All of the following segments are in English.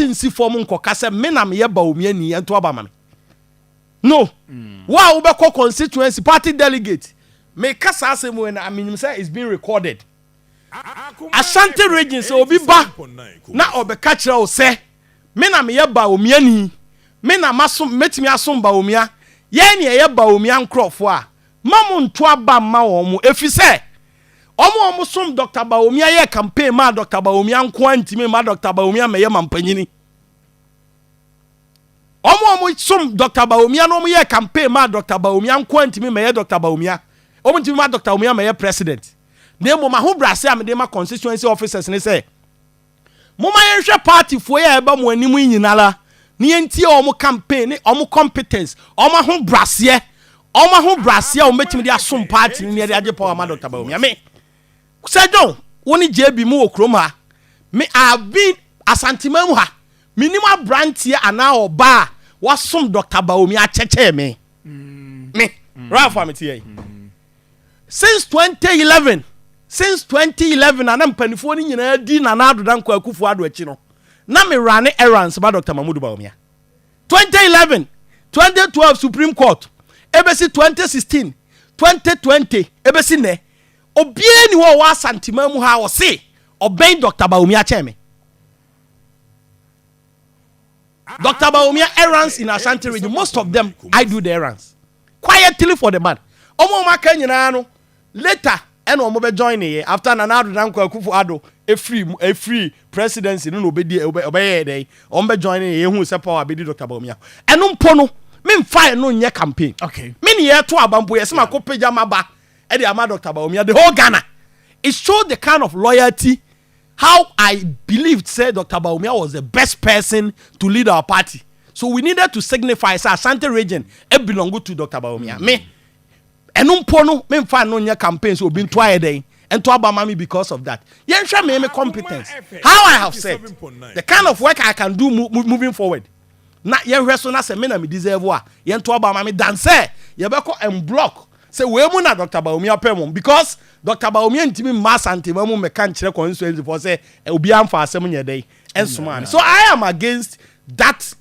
party nsi form nkoka se me na me ye ba omia ni ento aba ma me no wa wo be constituency party delegate me kasa asem when I mean say it's being recorded Ashanti region say obi ba na obeka kire o say me na me ye ba omia ni me na masom metimi asom ba omia ye ne ye ba omia nkrofo a mamu nto aba ma wo mu efise omo som Dr. Baomia ye campaign ma Dr. Baomia nko antimi ma Dr. Baomia meye mampanyini omo som Dr. Baomia no mo ye campaign ma Dr. Baomia nko antimi meye Dr. Baomia omo ntimi ma Dr. Baomia meye president na mo ma ho brase am de ma constituency officers ne say mo ma yenhwe party fo ye eba mo animu nyinala ne enti omo campaign ne omo competence omo ho brase o metimi de asom party ne de age power ma Dr. Baomia me Sejon, woni JB mu okroma. Me have been Ashanti memu ha. Minimum brand here ana oba wasom Dr. Baomia cheche me. Me. Raphael me tie. Since 2011 ana mpanifo ni nyina di na ado dan kwa akufu ado achi no. Na me run errands ba Dr. Mamudu Baomia. 2011, 2012 Supreme Court, ebesi 2016, 2020, ebesi ne. Obie ni wo wa santima mu ha wo se oben Dr. Baomia cheme Dr. Baomia errands in Ashanti region, most of them I do the errands quietly for the man omo ma ka nyina no later eno omo be join here after na ado dan kwa kufu ado a free presidency no obedi obeye dey omo be join here hu se power be di Dr. Baomia eno mpo no me mfa no nye campaign okay me ne ye to abampo ye se ma ko peja maba Eddie Ama Dr. Baomia, the whole Ghana. It showed the kind of loyalty, how I believed, said Dr. Baomia was the best person to lead our party. So we needed to signify, say, Ashanti region, it belonged to Dr. Baomia. Me, and no, me find no new campaigns who been twice a day, and to Abamami because of that. You show me competence. How I have said, the kind of work I can do moving forward. Na yen hweso na se me na me deserve wa yen to Abamami dance ye be ko en block. Say we mu na Dr. Baomia pemum because Dr. Baomia ntimi mass antimamu me kan kire constituency for say obi amfa asem nye dey ensuma. So I am against that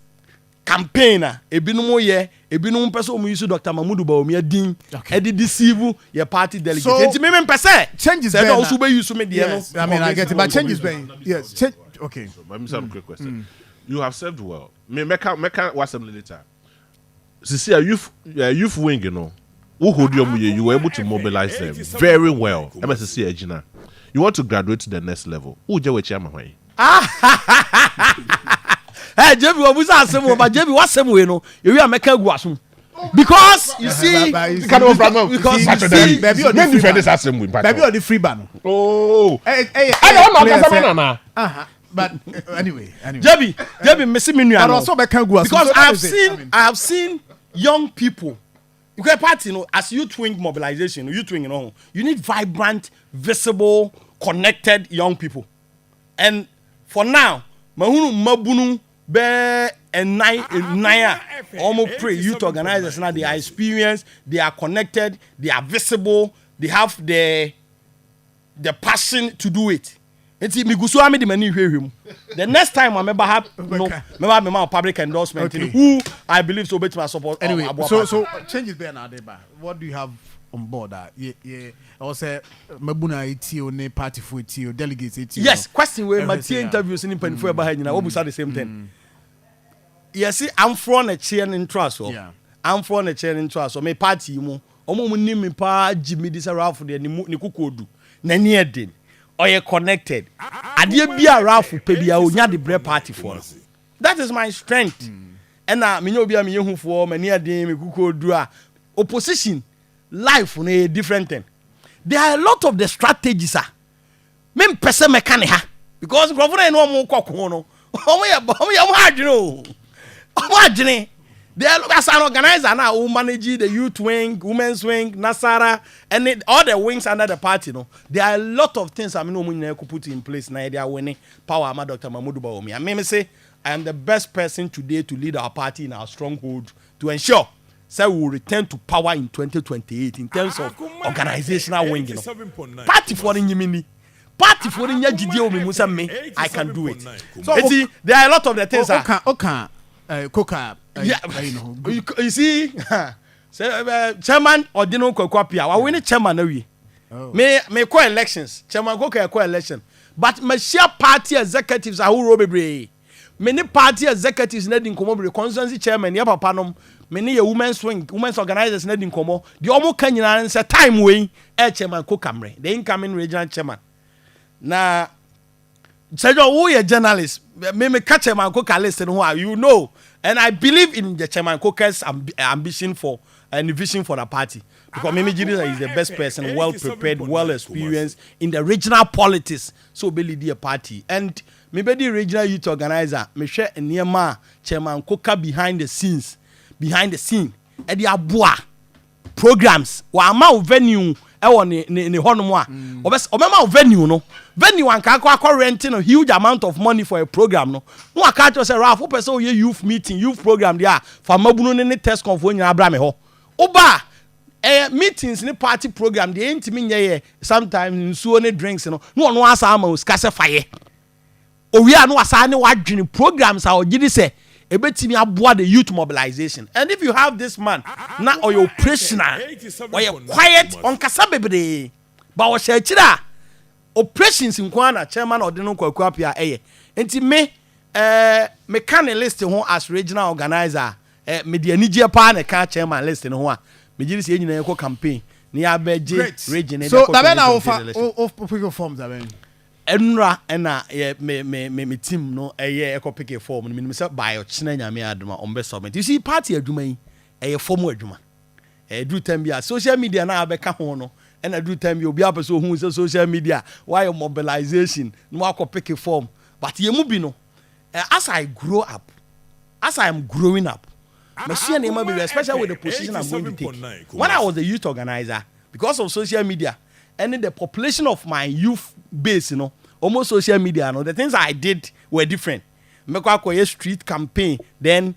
campaigner ebinumu ye ebinum pese omu use Dr. Mamudu Baomia din e dey deceive your party delegate. Enti me pese changes there also be use me dey no. I mean I get it but changes ben. Yes, change okay. So let me have a quick question. You have served well. Me meka what some later. See a youth wing, you know. You were able to mobilize them very well. MSC Egina. You want to graduate to the next level. Who je we chairman why? Hey, JB, what was that? But JB, what's some way no? You are making guasum. Because you see, because baby on the free ban. Oh, but anyway, JB, missing me because I have seen young people. Because party, you know, as youth wing mobilization, you know, you need vibrant, visible, connected young people. And for now, mahunu mabunu be naya almost pray youth organizers now they are experienced, they are connected, they are visible, they have the passion to do it. The next time I remember have no public endorsement who I believe so better support. Anyway, so changes there now. What do you have on board? I say Mabuna itio ne party for itio delegates itio. Yes, question where my interviews in pen for behind now. We say the same thing. Yes, I'm from a chain in trust. I'm from a chain in trust. So my party mo. Omo mo ni me pa Jimmy this around for the ni kukodu. Na near din. Or you connected. Adie bia Ralph pebia onya the bread party for. That is my strength. And me no bia me hu for me near dem me kukodu a opposition life on a different thing. There are a lot of the strategies me pese me kan ha because governor no mo kokko no. Omo adwene. As an organizer now who manage the youth wing, women's wing, Nasara, and all the wings under the party. No, there are a lot of things I mean could put in place now. They are winning power. Dr. Mamudu Baomia. I may say I am the best person today to lead our party in our stronghold to ensure we will return to power in 2028 in terms of organizational wing. You know. Party for the Yimini. party for the Yaji me, I can do it. So there are a lot of the things. Koka, you see, chairman or Dino Kokopia, I win a chairman. Me co-elections, chairman Koka co-election. But my share party executives are who robe. Many party executives needing come over the constituency chairman, ya papanom, many women's organizers needing come over. The Omo Kenyan and say time way, chairman Kokamre, the incoming regional chairman. Now, say who a journalist, me catch chairman Koka listen who are you know, and I believe in the chairman Koka's ambition for and vision for the party. Because Mimi Jirisa is the best person, well prepared, well experienced in the regional politics. So be lead a party. And maybe the regional youth organizer, me share Niema, Chairman Koka behind the scene. And the abua programs. Wa ama venue ne honomwa. Obema venue no. Venue an ka renting a huge amount of money for a program no. No aka to say Raphael person ye youth meeting, youth program there. For mabunu ne test convo nyina bra me ho. Oba meetings ni party program they ain't me nye sometimes so any drinks no no asa ama uskase fire owi anu asa ne wadwene programs a ogidi say ebetimi aboa the youth mobilization. And if you have this man na or your operational or you quiet on kasa bebre ba wo she kira operations nkwana chairman or deno kwakwapia enti me can list ho as regional organizer me de anigye pa na ka chairman list no ho a me giri se nyina yeko campaign ni abeje region so that be na of pick forms that be enra na me team no eko pick form no me say by china nyame aduma on be summit. You see party aduma yi form aduma do time bia social media na abeka ho no and do time obi apeso hu say social media why mobilization no akọ pick form but ye mu bi no as I grow up, as I am growing up, especially with the position I'm going to take. When I was a youth organizer, because of social media and the population of my youth base, almost social media, the things I did were different. Make street campaign, then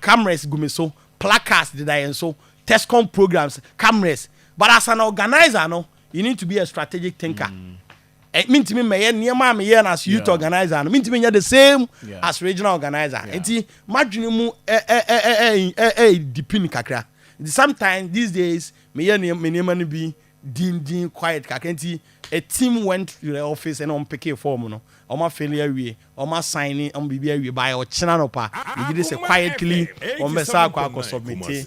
cameras gumiso, placards did I and so TESCOM programs, cameras. But as an organizer, you need to be a strategic thinker. It means to me, me as youth organizer, and mean to me the same as regional organizer. It's marginal depending kakra. Sometimes these days, me be din quiet kakenti. A team went to the office and on pick form no. My failure we, my signing on BBA by or channel pa. You did say quietly on Mesa kwa submit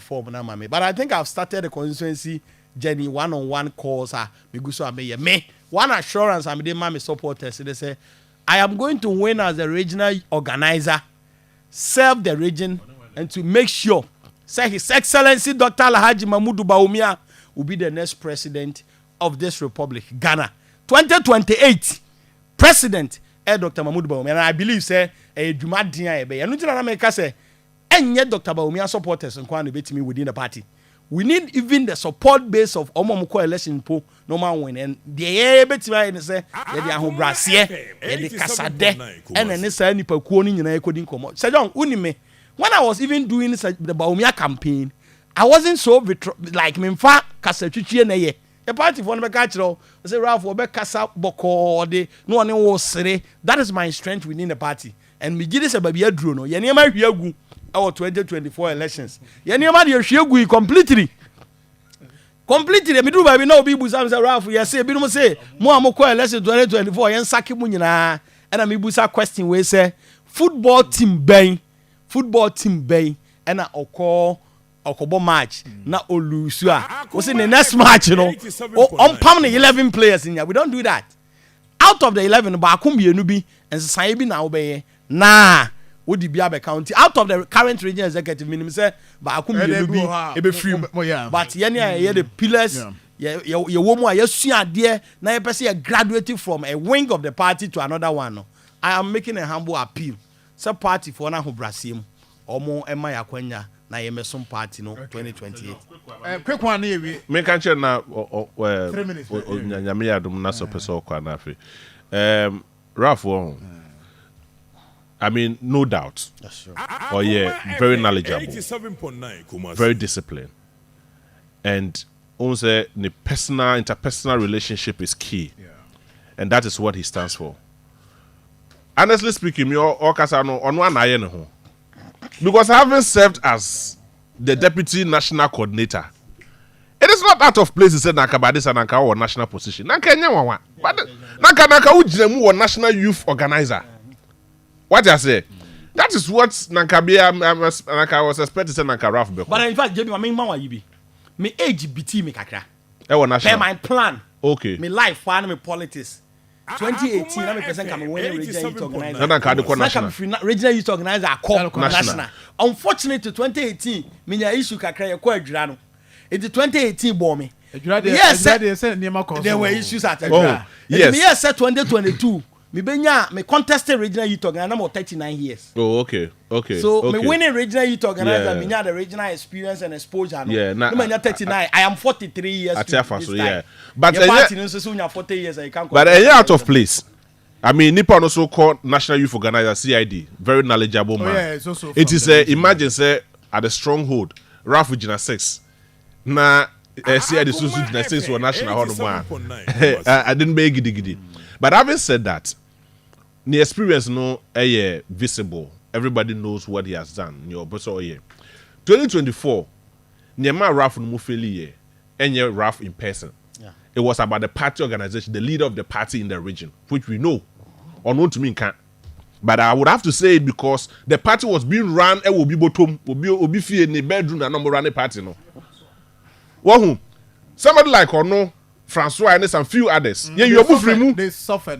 form na mame. But I think I've started the constituency journey one-on-one calls me one assurance I'm the mommy supporters. They say I am going to win as a regional organizer, serve the region, and to make sure say His Excellency Dr. Alhaji Mahmudu Bawumia will be the next president of this republic, Ghana. 2028 president Dr. Mahmudu Bawumia. And I believe say Juma Dinya ebe. And until America say enye Dr. Bawumia supporters nkwa bet me within the party. We need even the support base of Omomuko election po no man win. And the betima say the ahobrase the kasade and then say nipa kuo ni nyina ekodin komo. Say John unime when I was even doing the Bawumia campaign, I wasn't so like memfa kasa twitwie na ye. The party for no be catch ro. Say Raphael be kasa boko de no one wo sere. That is my strength within the party. And me gide say babia duro no. Ye niam ahwiagu our 2024 elections. Yenema de hwiegu completely. Completely me do baby na obi busa say Raphael yes say bi no say mo amokọ election 2024 yen sake mu nyina. And me busa question we say football team ben and okobo match na olusu a. We say the next match on pam 11 players in here. We don't do that. Out of the 11 ba akomienu bi and say bi na obeye na Wodi Biabe County out of the current regional executive minimum say ba akomienu bi ebe free but yene the pillars ye wo mu a yesua ade na ye pese ye graduating from a wing of the party to another one no. I am making a humble appeal. Say party for na ho brasem omo ema yakwanya na ye mesom party no 2028. Quick one here we me kan che na nyame yadum na so pese okwa na afi. Raphael, I mean, no doubt. That's sure. Oh yeah, very knowledgeable, 87.9, very disciplined, and also the interpersonal relationship is key. and that is what he stands for. Honestly speaking, me all kasano on one eye ho. Because having served as the deputy national coordinator, it is not out of place to say Nanka Badis and Nanka or national position. Nanka Nyawa. But Nanka Ujemu or national youth organizer. What I say? That is what Nanka was expected to say Nanka Raphael. But in fact, Jimmy, I mean, Mama, you be. Me age BT me kakra. National. My plan. Okay. Me life, plan me politics. 2018, I'm a person coming winning regional youth organizer. National. Regional youth organizer, Akoma National. national. Unfortunately, 2018, me issue kakra ya kwa Adriano. It's 2018 bomb me. Yes, there were issues at Oh, yes. Me yes, 2022. Me contested regional youth organizer. I'm 39 years. Oh, okay. So me winning regional youth organizer. Me Yeah. the regional experience and exposure. Yeah, no, me 39. I am 43 years. I tell you, yeah. But But party no so 40 years. I can't. But out of place. I mean, Nippon also called National Youth Organizer CID. Very knowledgeable man. Yeah, it's also it is imagine say at the stronghold, Ralph Virginia 6. Na CID Susu Virginia 6 for national honor. I didn't make giddy. But having said that, the experience no visible. Everybody knows what he has done. 2024, Nyema Ralph Mufeli and Ralph in person. Yeah. It was about the party organization, the leader of the party in the region, which we know. Or known to me can't. But I would have to say it because the party was being run and will be bottom, will be fear in the bedroom and number run the party. No. Well, somebody like Ono, Francois, and some few others. Yeah, you're moving. They suffered.